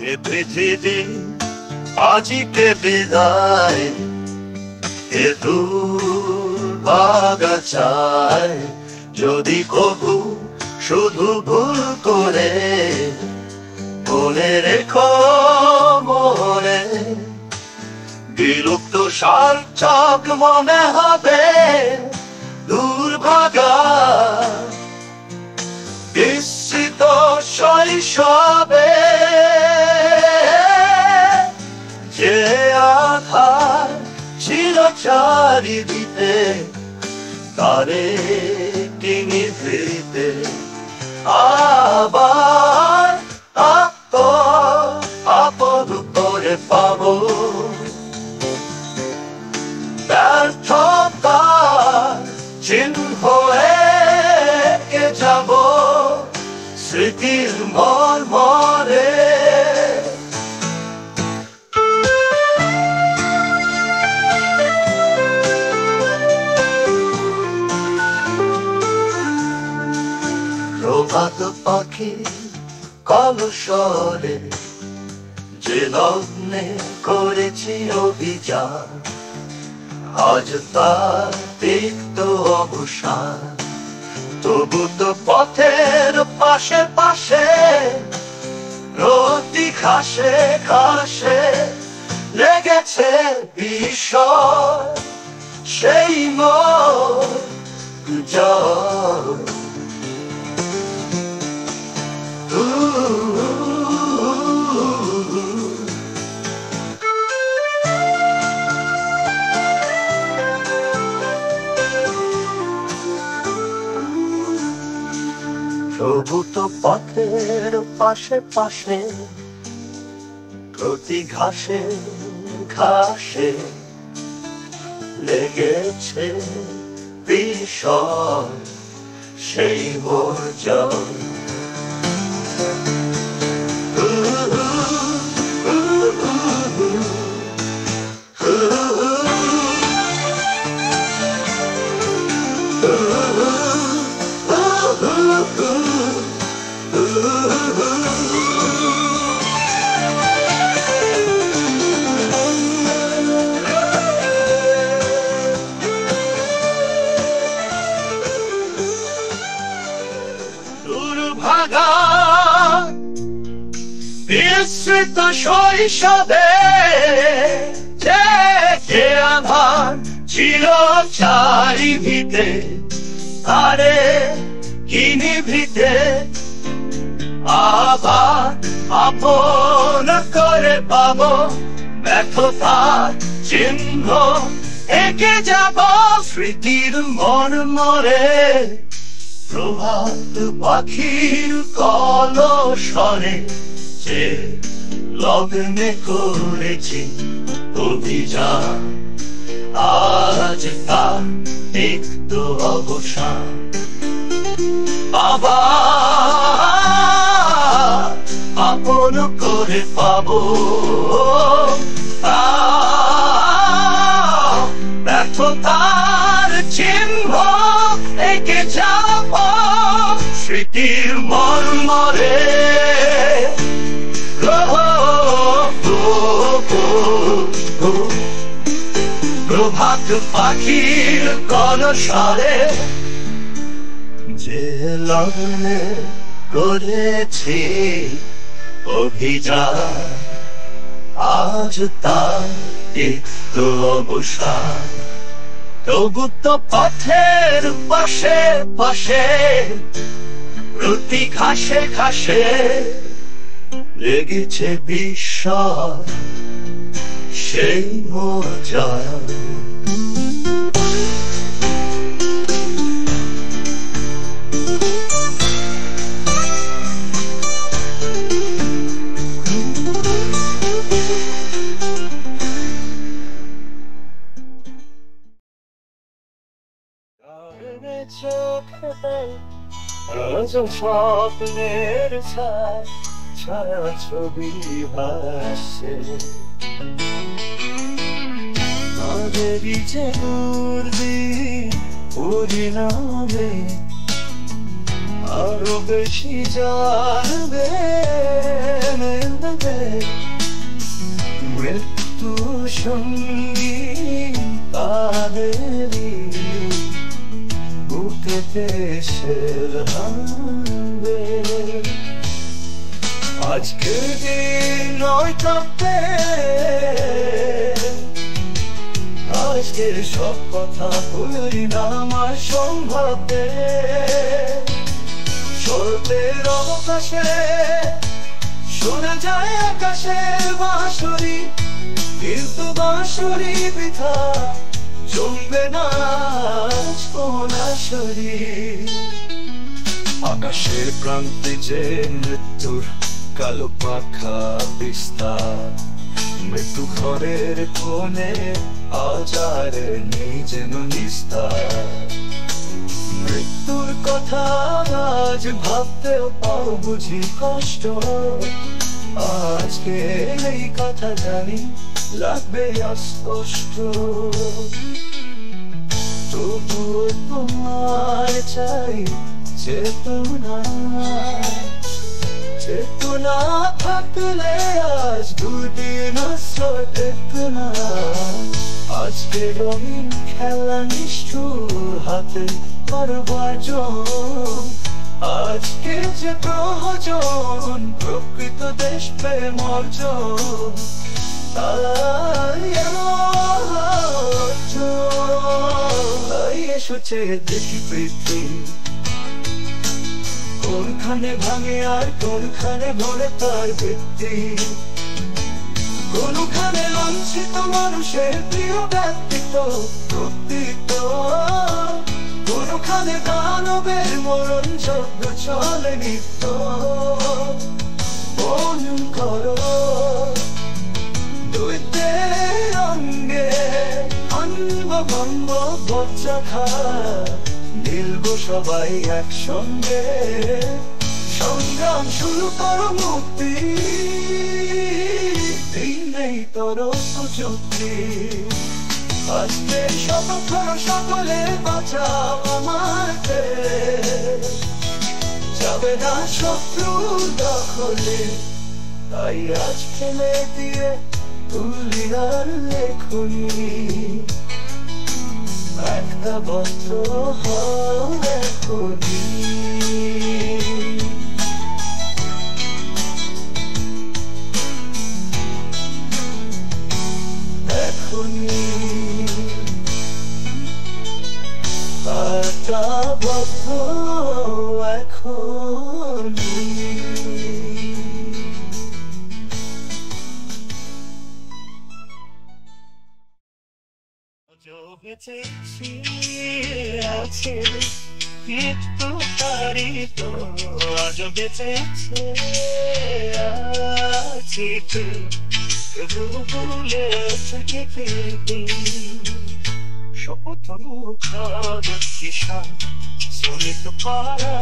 এ পৃথিবী আজিকে বিদায়, এ দুর্বাগাছায় যদি কবু শুধু ভুল করে মনে রেখো মনে বিলুপ্ত সার্থক মনে হবে দুর্ভাগা বিস্মৃত শৈশবে যে আধার ছিল চারিদিকে তারে নিভৃতে আবার আপন করে পাবো ব্যর্থতার চিহ্ন এঁকে যাব স্মৃতির মর্মরে। প্রভাত পাখি কলস্বরে যে লগ্নে করেছি অভিযান, আজ তার তিক্ত অবসান। তবু তো পথের পাশে পাশে প্রতি ঘাসে ঘাসে লেগেছে বিষয় সেই মোর জয়। প্রভূত পথের পাশে পাশে প্রতি ঘাসে ঘাসে লেগেছে বিষয় সেই মোর জয়। দুর্ভাগা বিস্মৃত শৈশবে যে আধার ছিল চারিদিকে তারে নিভৃতে আবার আপন করে পাবো ব্যর্থতার চিহ্ন এঁকে যাব স্মৃতির মর্মরে। প্রভাত পাখির কলস্বরে যে লগ্নে করেছি অভিযান, আজ তার তিক্ত অবসান। আবার আপন করে পাবো ব্যর্থতার চিহ্ন এঁকে যাব স্মৃতির মর্মরে। প্রভাত পাখির কলস্বরে যে লগ্নে করেছি অভিযান, আজ তার তিক্ত অবসান। তবু তো পথের পাশে পাশে প্রতি ঘাসে ঘাসে লেগেছে বিষয় সেই মোর জয়। স্বপ্নের ছায়া ছবি ভাসে যে উর্দি পরিণামে আরো বেশি জানবে মৃত্যু সঙ্গী তাদেরই বুকেতে শের হানবে। আজকের দিন নয় থাকতে আজকের সব কথা ভুলি না আমার সম্ভাবে। স্বল্পের অবকাশে শোনা যায় আকাশের বাঁশরি, কিন্তু বাঁশরি বৃথা জমবে না কোন আসরি। আকাশের প্রান্তে যে মৃত্যুর কালো পাখা বিস্তার, মৃত্যু ঘরের কোণে আচারে যেন নিস্তার। মৃত্যুর কথা আজ ভাবতেও পাও বুঝি কষ্ট, আজকে এই কথা জানি লাগবে অস্পষ্ট। তবুও তোমার চাই চেতনা, চেতনা থাকলে আজ দুদিন দেখনা। আজকে রঙিন খেলা নিষ্ঠুর হাতে পারবাজন, আজকে যে প্রয়োজন প্রকৃত দেশ প্রেম অর্জন। তাই এসেছে দেখি পৃথিবী, কোনখানে ভাঙে আর কোনখানে ভরে তার ভিত্তি। কোনখানে লাঞ্ছিত মানুষের প্রিয় ব্যক্তিত্ব প্রতীক, কোনখানে দানবের মরণ যজ্ঞ চলে নিত্য। বন্ধন করো দুইদের অঙ্গে অঙ্গ ভঙ্গ বজ্জা খা, মিলব সবাই একসঙ্গে সংগ্রাম শুরু করো মুক্তি। নেই তোর সুযোগী আজকে শপথ সকলে বাঁচাও আমার দেশ, যাবে না শত্রু দখলে। তাই আজ ফেলে দিয়ে তুলি আর লেখনি, একটা বস্ত্র হয় এখনি। একটা বস্ত্র এখনি। বেঁচেছি আছে মৃত্যু তারিত, আজ বেঁচেছে আছি ভুলে শপথ মুখার কিষান সুনিত পারা।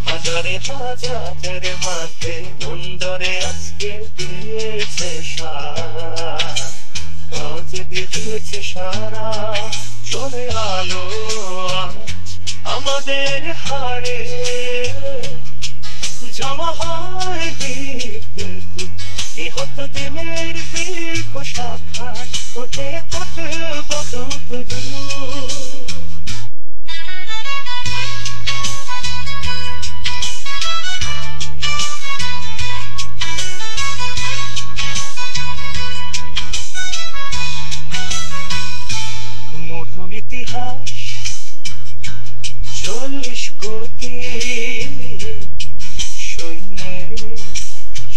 হাজারে হাজারে মাঠে মুন্ডরে আজকে দিয়েছে আজ দিয়েছে সারা। চলে আলো আমাদের হারে জমা হয় নিহত দিনের দীর্ঘ শাখা ওঠে কত বদল। মধুর ইতিহাস 40 কোটি সৈন্যের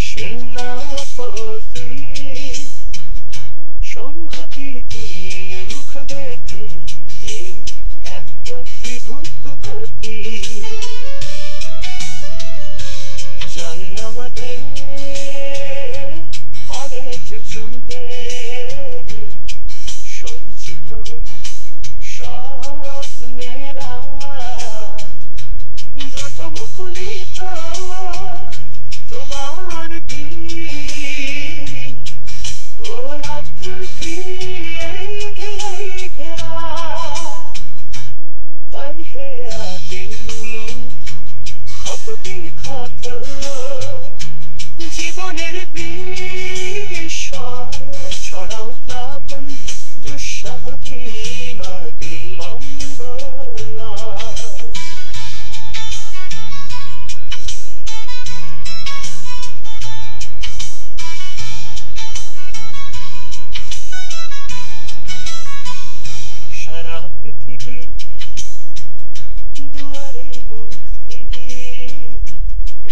সেনাপতি সংহতি রুখ দেখে এই একটা বিভূত গতি। জানি আমাদের অনেক যুগে সঞ্চিত স্বপ্নেরা যত মুকুলিত তোমার ওরা ঘেরা তাই হে আদিল ক্ষত বিক্ষত জীবন ছড়াও প্লাবন দুঃসাহহীন আর বিড়ম্বনা। সারা পৃথিবী দুয়ারে মুক্তি,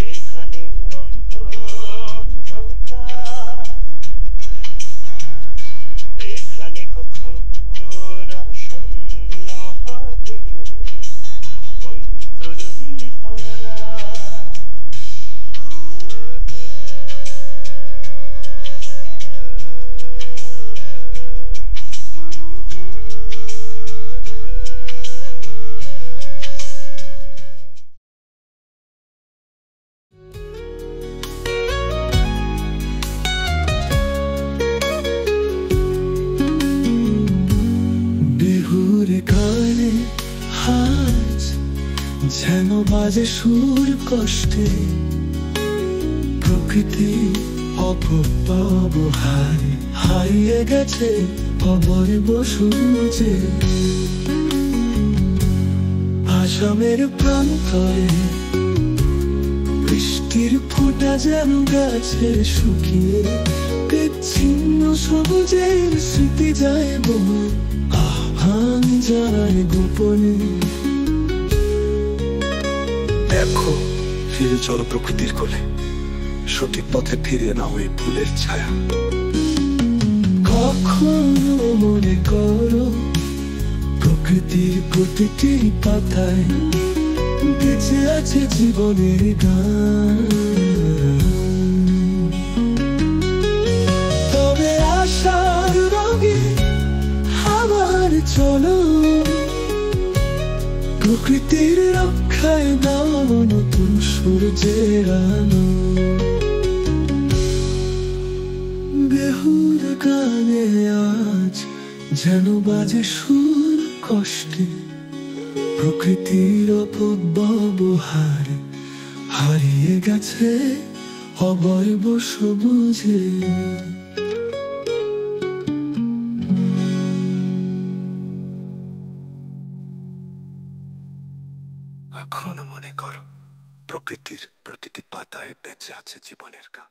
এখানে অন্ধকার, এখানে কখনো না শূন্য হবে অন্তরীণ পাড়া। বিহুর গানে আজ যেন বাজে সুর কষ্টে, প্রকৃতি অপব্যবহারে হারিয়ে গেছে অবয়ব সূর্যে। আসামের প্রান্তরে বৃষ্টির ফোঁটা যেন গাছে শুকিয়ে, বিচ্ছিন্ন সবুজের স্মৃতি যায় বলে আহ্বান জানায় গোপনে। দেখো, ফিরে চলো প্রকৃতির কোলে, সঠিক পথে ফিরে নাও এই ফুলের ছায়া। কখনো মনে করো প্রকৃতির প্রতিটি পাতায় বেঁচে আছে জীবনের গান। তবে আশার রঙে আবার চলো, প্রকৃতির রক্ষায় দাও নতুন সূর্যের আলো। বিহুর গানে আজ যেন বাজে সুর কষ্টে, প্রকৃতির অপব্যবহারে হারিয়ে গেছে অবয়ব সবুজে। এখনো মনে করো প্রকৃতির প্রতিটি পাতায় বেঁচে আছে জীবনের গান।